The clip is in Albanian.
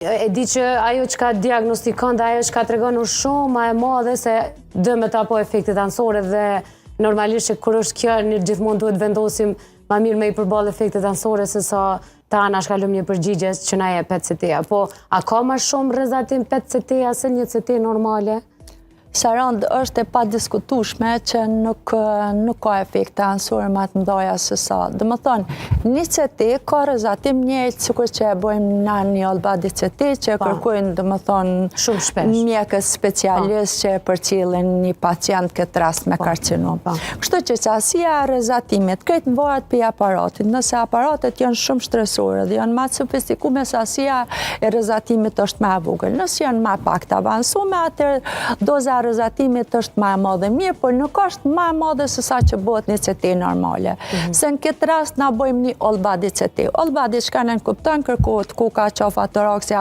E di që ajo që ka diagnostikon dhe ajo që ka tregon është shumë ma e madhe se dëmet apo efektet anësore dhe normalisht që kur është kjo një gjithmonë duhet vendosim ma mirë me i përballë efektet anësore se sa ta na shkallëm një përgjigje që na je PET-CT. Po, a ka ma shumë rrezatim PET-CT se një CT normale? Sarand, është e pa diskutueshme që nuk ka efekte anësore më të mëdha se sa. Do të thonë, një CT ka rrezatim njëjtë sikur që e bëjmë në një all body CT që kërkojnë, do të thonë, shumë shpesh mjekës specialist që përcjellin një pacient këtë rast me karcinom. Kështu që qasja e rrezatimit këtë varet prej aparatit. Nëse aparatet janë shumë stresore dhe janë më të sofistikuar, sasia e rrezatimit është më e vogël. Nëse janë më pak të avancuar, atëherë doza rrezatimit është më e madhe mirë, por nuk është më e madhe se sa që bëhet një CT normale. Se në këtë rast na bëjmë një all body CT. All body çka ne kupton kërkohet kuka, qofa, toraksi,